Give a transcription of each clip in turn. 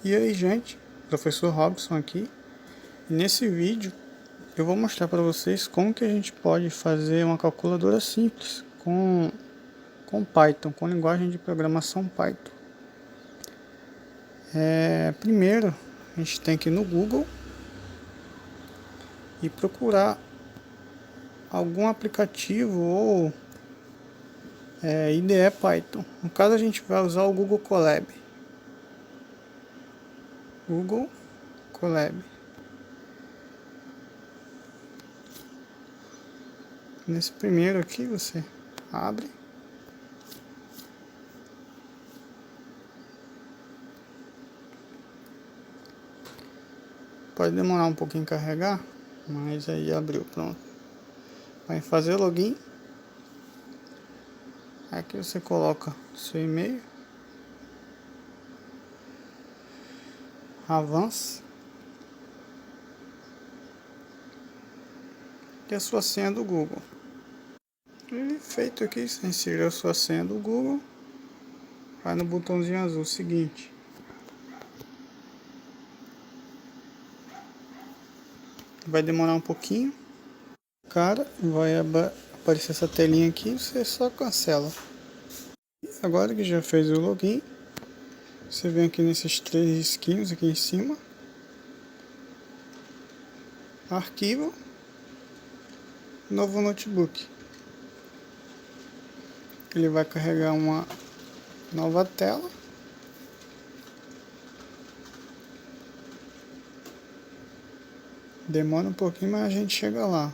E aí, gente, professor Robson aqui. E nesse vídeo eu vou mostrar para vocês como que a gente pode fazer uma calculadora simples com Python, com linguagem de programação Python. Primeiro, a gente tem que ir no Google e procurar algum aplicativo ou IDE Python. No caso, a gente vai usar o Google Colab. Google Colab. Nesse primeiro aqui você abre. Pode demorar um pouquinho em carregar, mas aí abriu, pronto. Vai fazer login. Aqui você coloca seu e-mail. Avança. E a sua senha do Google. E feito aqui, você inseriu a sua senha do Google. Vai no botãozinho azul seguinte. Vai demorar um pouquinho. Cara, vai aparecer essa telinha aqui, você só cancela. Agora que já fez o login, você vem aqui nesses três risquinhos aqui em cima. Arquivo. Novo notebook. Ele vai carregar uma nova tela. Demora um pouquinho, mas a gente chega lá.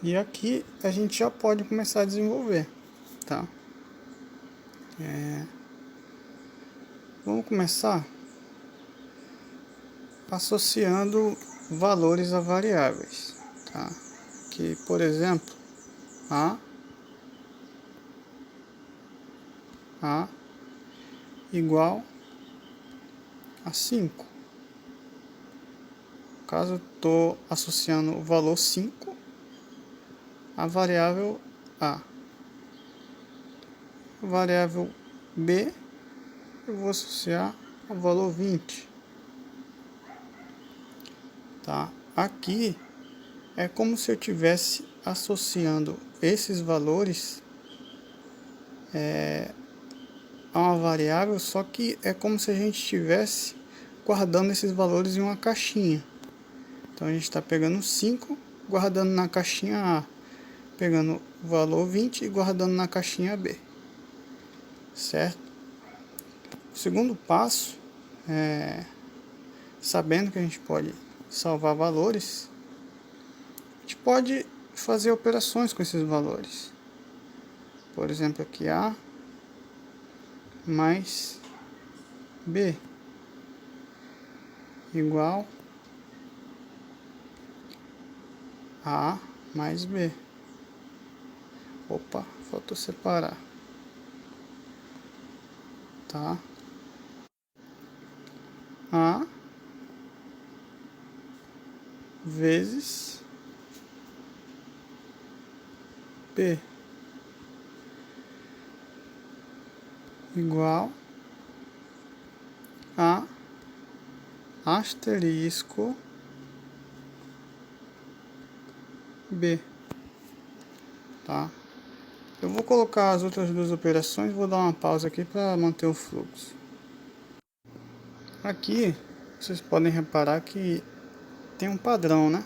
E aqui a gente já pode começar a desenvolver, tá? Vamos começar associando valores a variáveis, tá? Que, por exemplo, A igual a 5. No caso, eu estou associando o valor 5 à variável A. A variável B eu vou associar ao valor 20. Tá? Aqui é como se eu estivesse associando esses valores a uma variável, só que é como se a gente estivesse guardando esses valores em uma caixinha. Então a gente está pegando 5, guardando na caixinha A, pegando o valor 20 e guardando na caixinha B. Certo? O segundo passo sabendo que a gente pode salvar valores, a gente pode fazer operações com esses valores. Por exemplo, aqui A mais B igual A mais B. Opa, faltou separar. Tá? A vezes B igual a asterisco B. Tá? Eu vou colocar as outras duas operações, vou dar uma pausa aqui para manter o fluxo. Aqui vocês podem reparar que tem um padrão, né?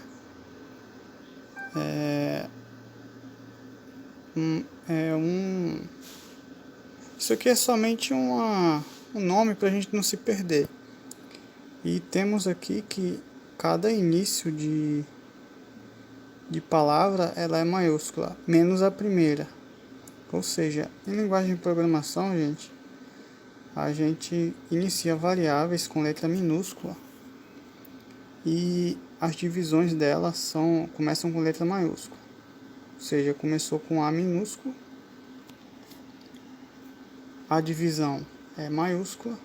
Isso aqui é somente um nome para a gente não se perder. E temos aqui que cada início de palavra ela é maiúscula, menos a primeira. Ou seja, em linguagem de programação, gente, a gente inicia variáveis com letra minúscula e as divisões delas começam com letra maiúscula. Ou seja, começou com A minúsculo, a divisão é maiúscula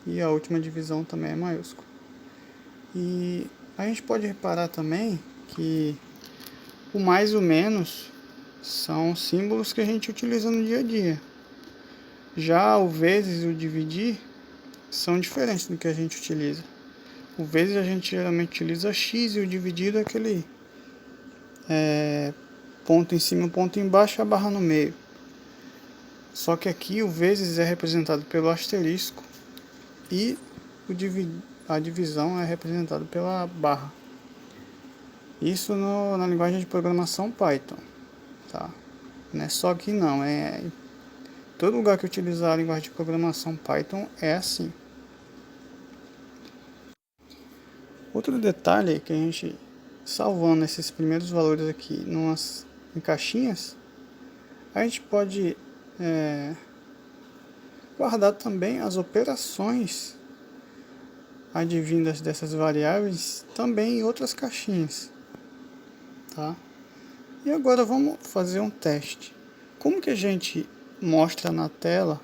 e a última divisão também é maiúscula. E a gente pode reparar também que o mais e o menos São símbolos que a gente utiliza no dia a dia. Já o vezes e o dividir são diferentes do que a gente utiliza. O vezes a gente geralmente utiliza x e o dividido é aquele ponto em cima, ponto embaixo e a barra no meio. Só que aqui o vezes é representado pelo asterisco e a divisão é representada pela barra. Isso na linguagem de programação Python, tá? Não é só aqui não, em todo lugar que utilizar a linguagem de programação Python é assim. Outro detalhe é que a gente, salvando esses primeiros valores aqui em caixinhas, a gente pode guardar também as operações advindas dessas variáveis também em outras caixinhas, tá? E agora vamos fazer um teste. Como que a gente mostra na tela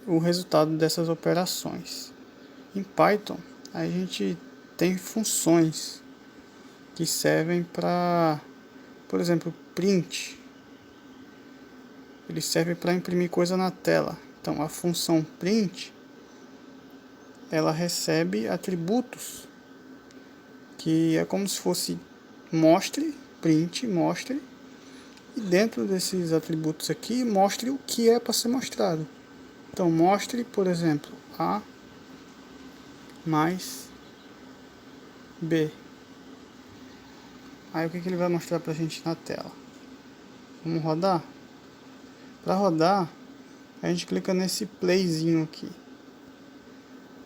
o resultado dessas operações? Em Python, a gente tem funções que servem para, por exemplo, print. Ele serve para imprimir coisa na tela. Então, a função print, ela recebe atributos que é como se fosse mostre, print, mostre, e dentro desses atributos aqui, mostre o que é para ser mostrado. Então, mostre, por exemplo, A mais B. Aí o que ele vai mostrar para a gente na tela? Vamos rodar? Para rodar, a gente clica nesse playzinho aqui.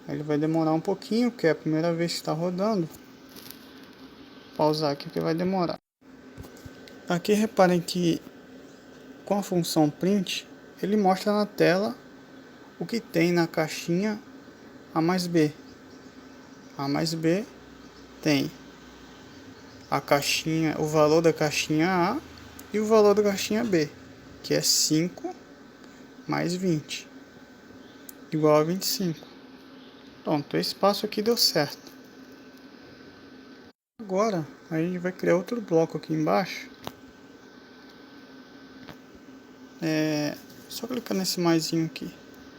Ele vai demorar um pouquinho, que é a primeira vez que está rodando. Pausar aqui que vai demorar. Aqui reparem que com a função print, ele mostra na tela o que tem na caixinha A mais B. A mais B tem a caixinha, o valor da caixinha A e o valor da caixinha B, que é 5 mais 20, igual a 25. Pronto, esse passo aqui deu certo. Agora, a gente vai criar outro bloco aqui embaixo. Só clicar nesse maisinho aqui,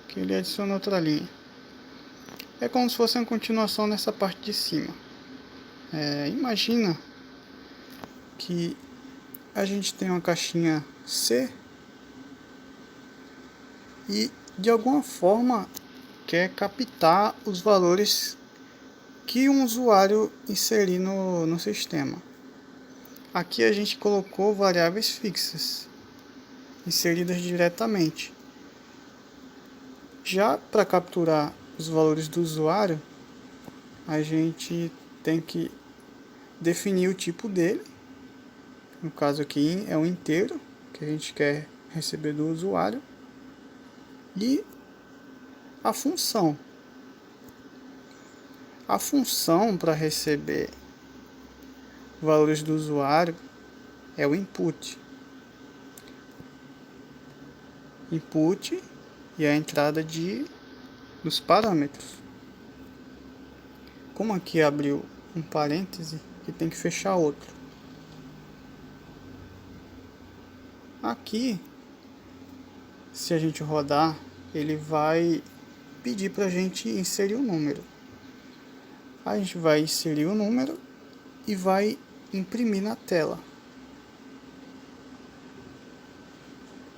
que ele adiciona outra linha. É como se fosse uma continuação nessa parte de cima. Imagina que a gente tem uma caixinha C e de alguma forma quer captar os valores que um usuário inserir no sistema. Aqui a gente colocou variáveis fixas inseridas diretamente. Já para capturar os valores do usuário, a gente tem que definir o tipo dele. No caso aqui é um inteiro que a gente quer receber do usuário. E a função. A função para receber valores do usuário é o input. Input e a entrada dos parâmetros. Como aqui abriu um parêntese, que tem que fechar outro. Aqui, se a gente rodar, ele vai pedir para a gente inserir o número. A gente vai inserir o número e vai imprimir na tela.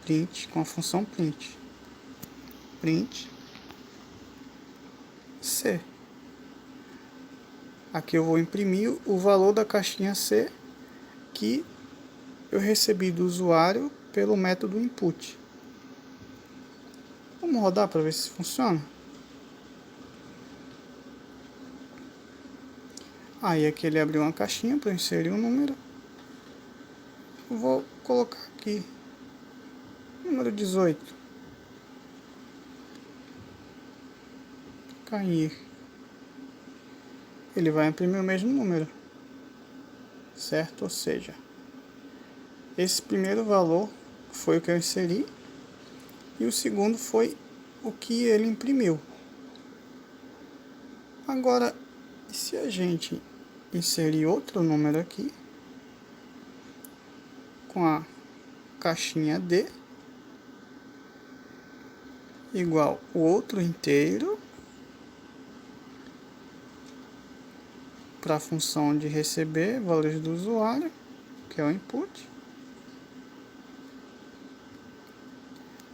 Print com a função print. Print C. Aqui eu vou imprimir o valor da caixinha C que eu recebi do usuário pelo método input. Vamos rodar para ver se funciona. Aí aqui ele abriu uma caixinha para inserir um número. Eu vou colocar aqui número 18. Cair. Ele vai imprimir o mesmo número, certo? Ou seja, esse primeiro valor foi o que eu inseri e o segundo foi o que ele imprimiu. Agora, se a gente inserir outro número aqui, com a caixinha D igual o outro inteiro para a função de receber valores do usuário, que é o input.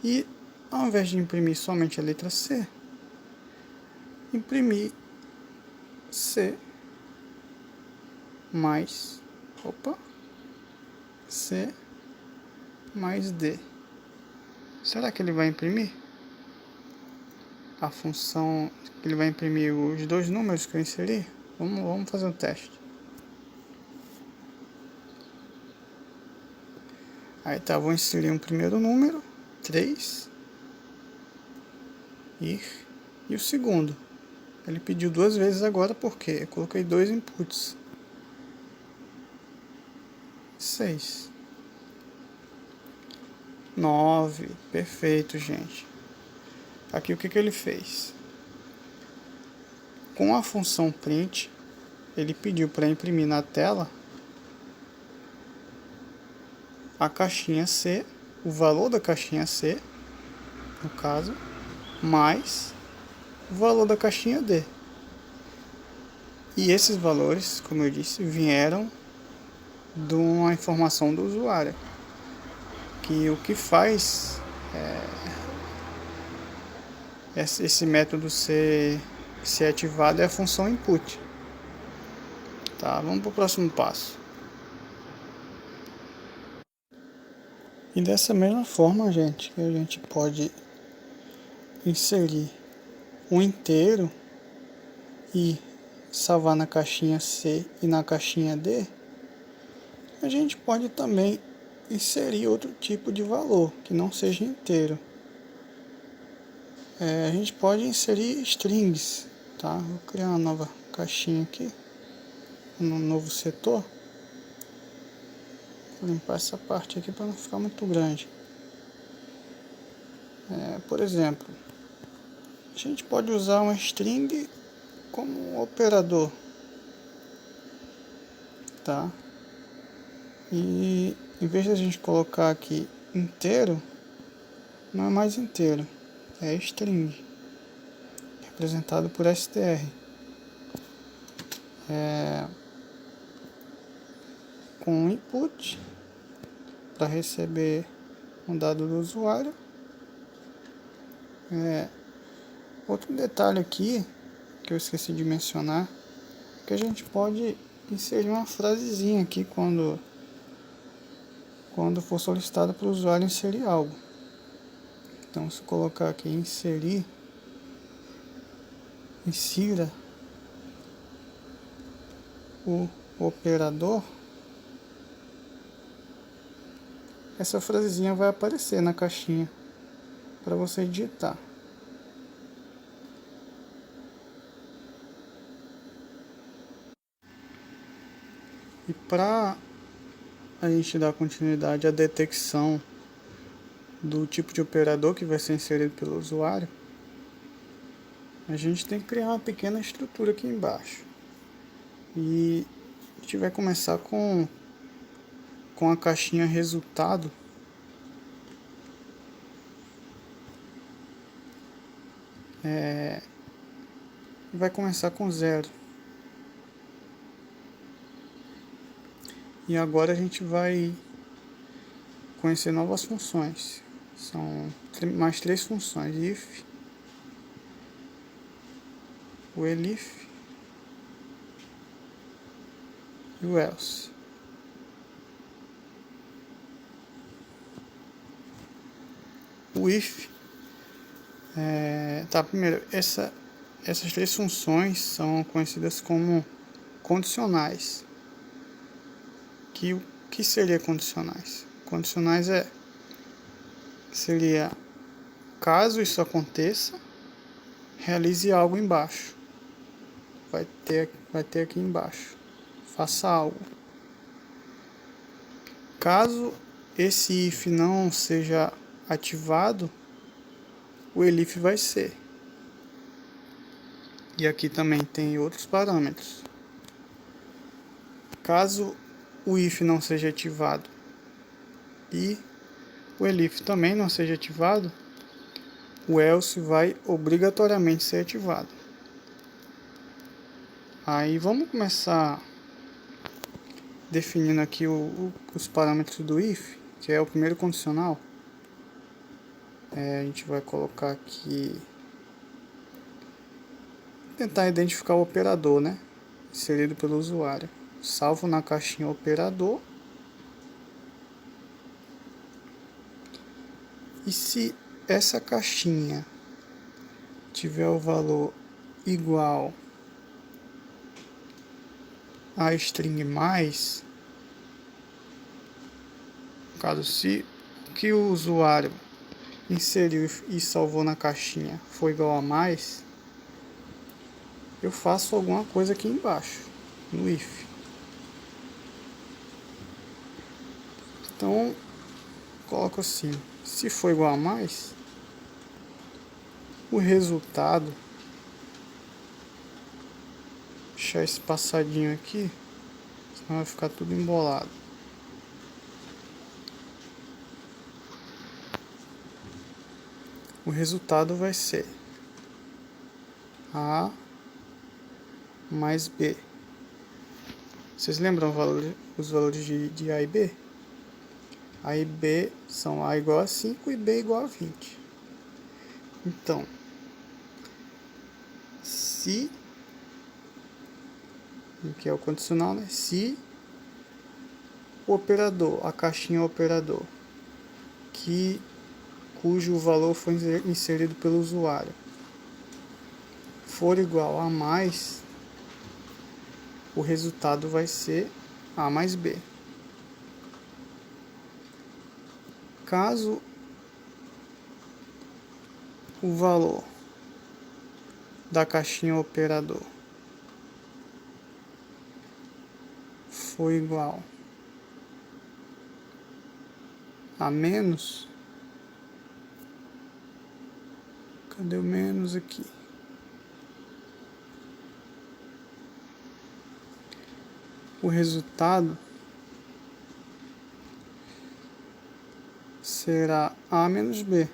E ao invés de imprimir somente a letra C, imprimir C mais, C mais D. Será que ele vai imprimir? A função que ele vai imprimir os dois números que eu inseri? Vamos fazer um teste. Aí tá, vou inserir um primeiro número, 3, e o segundo. Ele pediu duas vezes agora porque eu coloquei dois inputs. 6. 9. Perfeito, gente. Aqui o que ele fez? Com a função print, ele pediu para imprimir na tela a caixinha C, o valor da caixinha C, no caso, mais o valor da caixinha D. E esses valores, como eu disse, vieram de uma informação do usuário, que o que faz esse método ser ativado é a função input. Tá, vamos para o próximo passo. E dessa mesma forma, gente, que a gente pode inserir um inteiro e salvar na caixinha C e na caixinha D, a gente pode também inserir outro tipo de valor que não seja inteiro. A gente pode inserir strings, tá? Vou criar uma nova caixinha aqui, um novo setor. Vou limpar essa parte aqui para não ficar muito grande. Por exemplo, a gente pode usar uma string como operador, tá? E em vez de a gente colocar aqui inteiro, não é mais inteiro, é string, representado por str. Com input para receber um dado do usuário. Outro detalhe aqui que eu esqueci de mencionar, que a gente pode inserir uma frasezinha aqui quando for solicitado para o usuário inserir algo. Então, se eu colocar aqui insira o operador, essa frasezinha vai aparecer na caixinha para você digitar. E para a gente dar continuidade à detecção do tipo de operador que vai ser inserido pelo usuário, a gente tem que criar uma pequena estrutura aqui embaixo. E a gente vai começar com a caixinha resultado. Vai começar com 0. E agora a gente vai conhecer novas funções. São mais 3 funções: if, o elif e o else. O if, primeiro, essas 3 funções são conhecidas como condicionais. O que seria condicionais? Condicionais seria, caso isso aconteça, realize algo embaixo. Vai ter aqui embaixo, faça algo. Caso esse if não seja ativado, o elif vai ser. E aqui também tem outros parâmetros. Caso o if não seja ativado, e o elif também não seja ativado, o else vai obrigatoriamente ser ativado. Aí vamos começar definindo aqui os parâmetros do if, que é o primeiro condicional. A gente vai colocar aqui, tentar identificar o operador, né, inserido pelo usuário. Salvo na caixinha operador. E se essa caixinha tiver o valor igual a string mais, no caso, se o que o usuário inseriu e salvou na caixinha for igual a mais, eu faço alguma coisa aqui embaixo, no if. Então, coloco assim, se for igual a mais, o resultado, deixar esse passadinho aqui, senão vai ficar tudo embolado. O resultado vai ser A mais B. Vocês lembram os valores de A e B? A e B são A igual a 5 e B igual a 20. Então, se, que é o condicional, né? Se o operador, a caixinha operador, cujo valor foi inserido pelo usuário, for igual a mais, o resultado vai ser A mais B. Caso o valor da caixinha operador for igual a menos, cadê o menos aqui? O resultado será A menos B.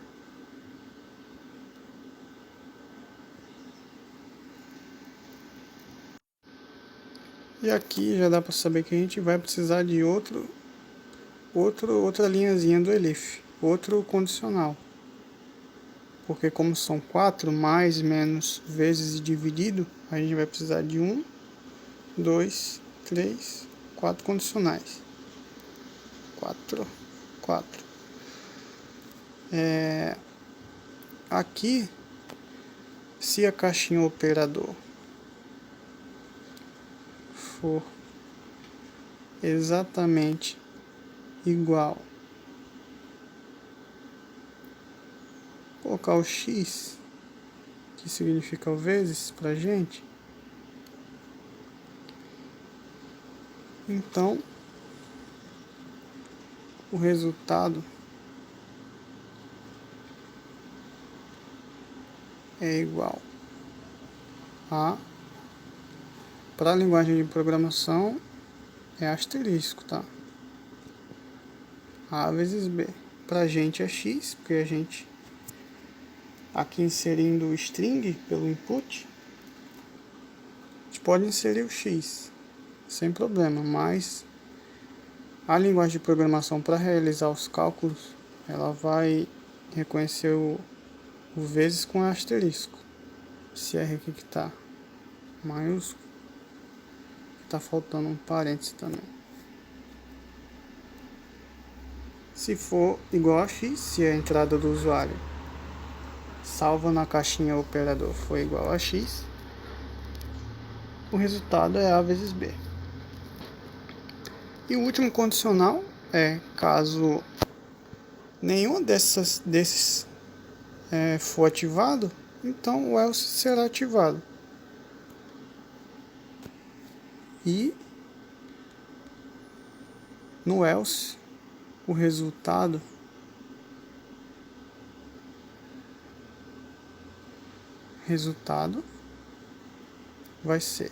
E aqui já dá para saber que a gente vai precisar de outra linhazinha do elif, outro condicional. Porque como são 4, mais, menos, vezes e dividido, a gente vai precisar de 1, 2, 3, 4 condicionais. 4. Aqui, se a caixinha operador for exatamente igual, colocar o x, que significa o vezes pra gente, então o resultado é igual a, para a linguagem de programação, é asterisco, tá? A vezes B. Pra gente é x, porque a gente aqui inserindo o string pelo input, a gente pode inserir o x sem problema, mas a linguagem de programação, para realizar os cálculos, ela vai reconhecer o vezes com asterisco. Se R aqui que está maiúsculo, está faltando um parênteses também. Se for igual a x, se a entrada do usuário salva na caixinha operador for igual a x, o resultado é A vezes B. E o último condicional é caso nenhum desses for ativado, então o else será ativado. E no else, o resultado vai ser.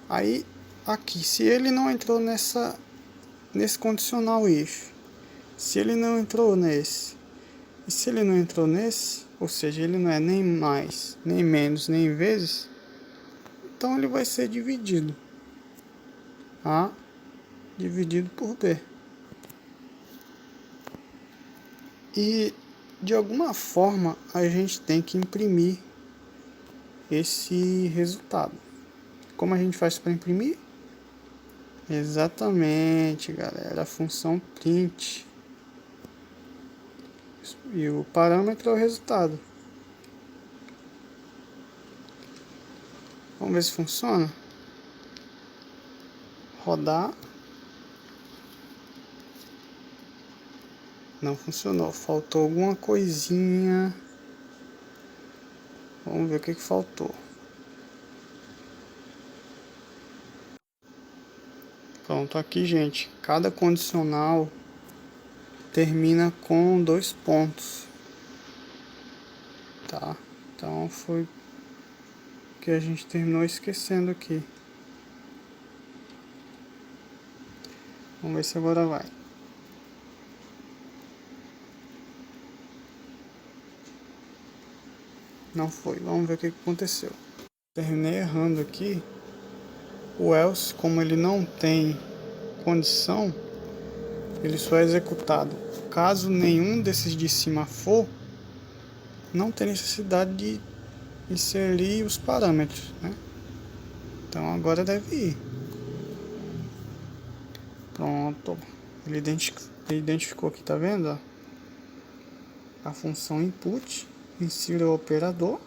Aí aqui, se ele não entrou nesse condicional if, Se ele não entrou nesse, e se ele não entrou nesse, ou seja, ele não é nem mais, nem menos, nem vezes, então ele vai ser dividido. A dividido por B. E de alguma forma a gente tem que imprimir esse resultado. Como a gente faz para imprimir? Exatamente, galera, a função print. E o parâmetro é o resultado. Vamos ver se funciona. Rodar. Não funcionou, faltou alguma coisinha. Vamos ver o que faltou. Pronto, aqui, gente, cada condicional termina com 2 pontos, tá? Então foi que a gente terminou esquecendo aqui. Vamos ver se agora vai. Não foi, vamos ver o que aconteceu. Terminei errando aqui. O else, como ele não tem condição, ele só é executado caso nenhum desses de cima for. Não tem necessidade de inserir os parâmetros, né? Então agora deve ir. Pronto. Ele identificou aqui, tá vendo? A função input. Insira o operador.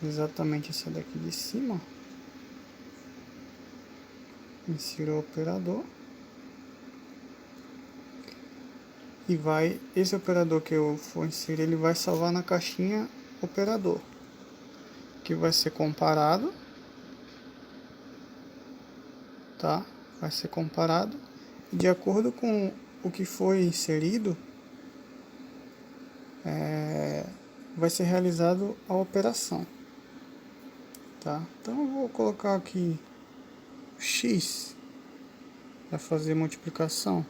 Exatamente essa daqui de cima. Insira o operador. E vai, esse operador que eu for inserir, ele vai salvar na caixinha operador, que vai ser comparado, tá? Vai ser comparado e de acordo com o que foi inserido, vai ser realizado a operação, tá? Então eu vou colocar aqui x para fazer multiplicação.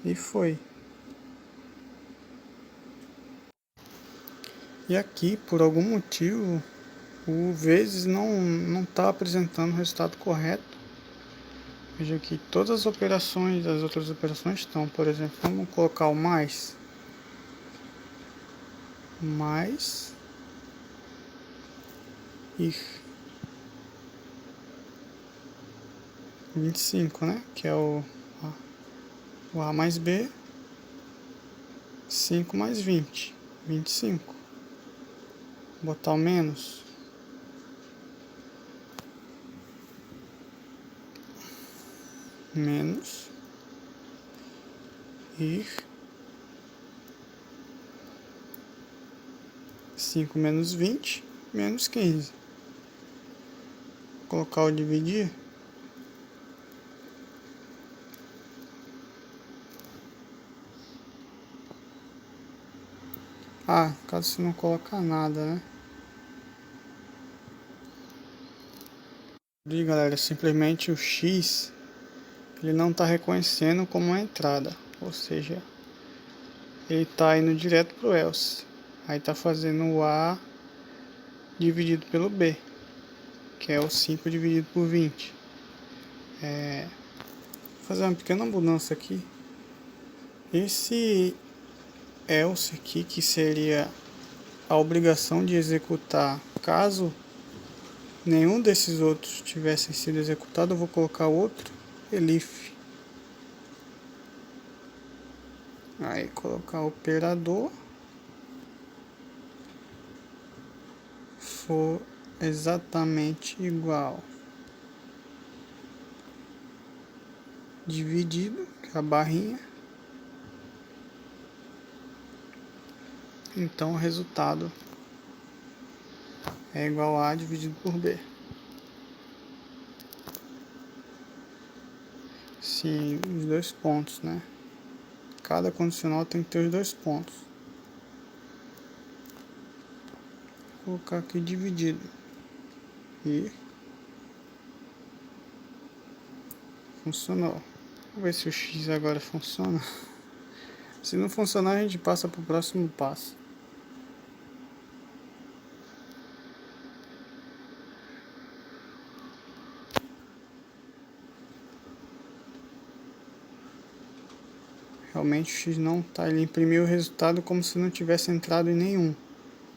E foi. E aqui, por algum motivo, o vezes não está apresentando o resultado correto. Veja aqui, todas as operações, as outras operações estão, por exemplo, vamos colocar o mais ir 25, né? Que é o A mais B, 5 mais 20, 25. Botar o menos. Menos ir 5 menos 20, menos 15. Colocar o dividir. Caso você não colocar nada, né? E galera, simplesmente o X ele não está reconhecendo como uma entrada, ou seja, ele está indo direto pro else. Aí está fazendo o A dividido pelo B, que é o 5 dividido por 20. Vou fazer uma pequena mudança aqui. Esse else aqui, que seria a obrigação de executar caso nenhum desses outros tivessem sido executado, eu vou colocar outro elif. Aí colocar o operador for exatamente igual dividido, que é a barrinha. Então o resultado é igual a dividido por B. Sim, os 2 pontos, né? Cada condicional tem que ter os 2 pontos. colocar aqui dividido. E funcionou. Vamos ver se o X agora funciona. Se não funcionar, a gente passa para o próximo passo. Realmente o X não tá. Ele imprimiu o resultado como se não tivesse entrado em nenhum,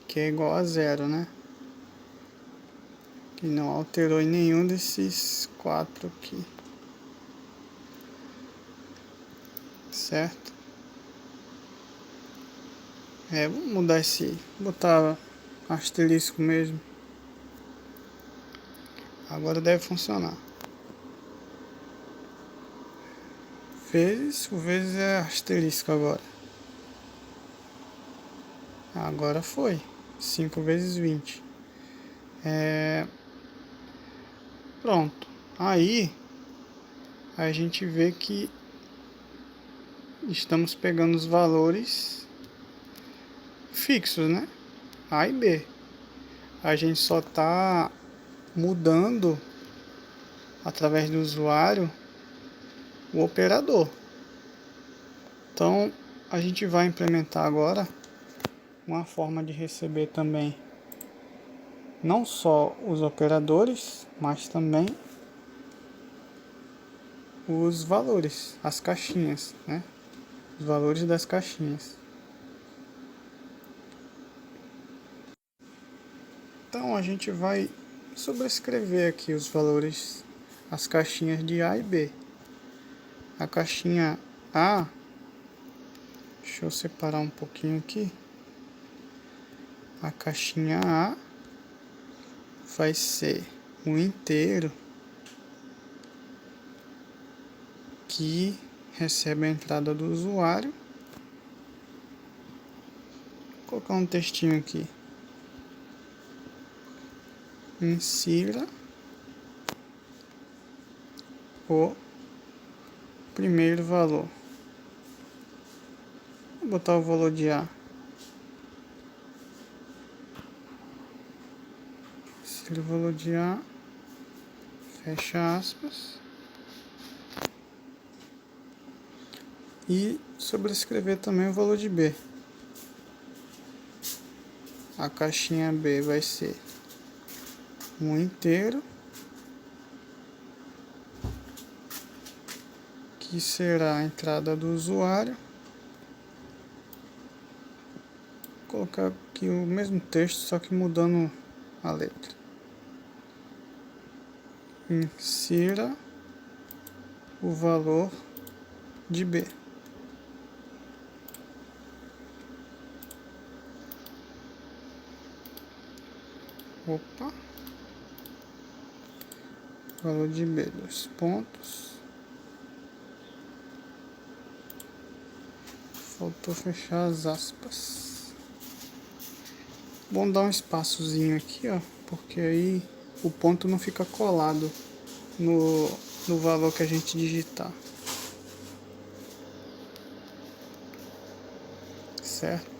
que é igual a zero, né? E não alterou em nenhum desses 4 aqui. Certo? Vou mudar esse, botar asterisco mesmo. Agora deve funcionar. Vezes, o vezes é asterisco agora. Agora foi. 5 vezes 20. Pronto. Aí a gente vê que estamos pegando os valores fixos, né? A e B. A gente só está mudando através do usuário o operador. Então a gente vai implementar agora uma forma de receber também não só os operadores, mas também os valores, as caixinhas, né? Os valores das caixinhas. Então a gente vai sobrescrever aqui os valores, as caixinhas de A e B. A caixinha A, deixa eu separar um pouquinho aqui. A caixinha A vai ser um inteiro que recebe a entrada do usuário. Vou colocar um textinho aqui. Insira o primeiro valor. Vou botar o valor de A. Insira o valor de A. Fecha aspas. E sobrescrever também o valor de B. A caixinha B vai ser um inteiro que será a entrada do usuário. Vou colocar aqui o mesmo texto, só que mudando a letra. Insira o valor de B. Opa. Valor de B, 2 pontos. Faltou fechar as aspas. Bom dar um espaçozinho aqui, ó, porque aí o ponto não fica colado no valor que a gente digitar. Certo?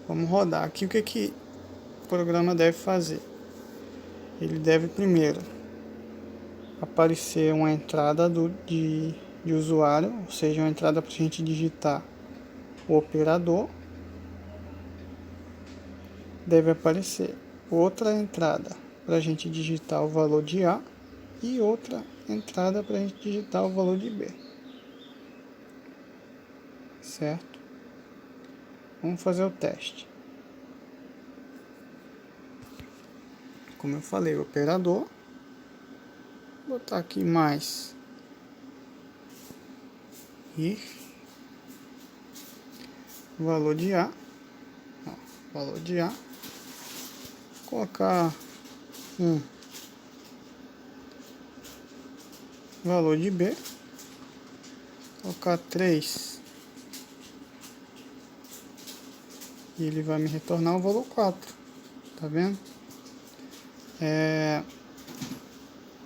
Vamos rodar aqui. O que o programa deve fazer? Ele deve primeiro aparecer uma entrada de usuário, ou seja, uma entrada para a gente digitar o operador. Deve aparecer outra entrada para a gente digitar o valor de A e outra entrada para a gente digitar o valor de B. Certo? Vamos fazer o teste. Como eu falei, o operador. Vou botar aqui mais e valor de A. Ó, valor de A. Colocar valor de B. Colocar 3. E ele vai me retornar o valor 4. Tá vendo?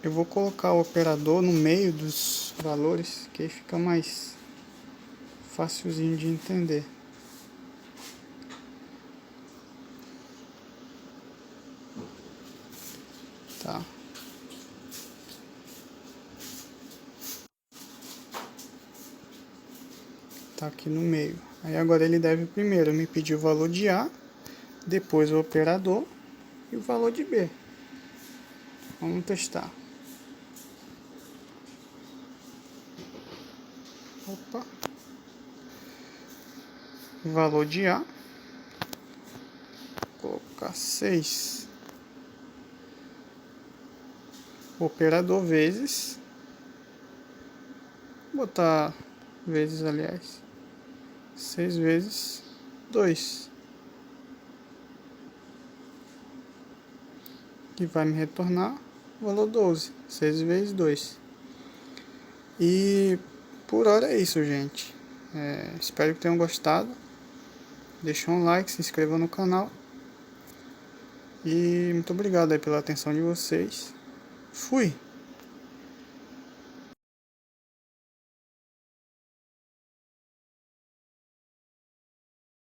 Eu vou colocar o operador no meio dos valores, que aí fica mais facilzinho de entender. Tá? Tá aqui no meio. Aí agora ele deve primeiro me pedir o valor de A, depois o operador e o valor de B. Vamos testar. Opa. Valor de A. Vou colocar 6. Operador vezes. Vou botar vezes, aliás. 6 vezes 2. Que vai me retornar o valor 12. 6 vezes 2. E por hora é isso, gente. Espero que tenham gostado. Deixa um like, se inscreva no canal. E muito obrigado aí pela atenção de vocês. Fui!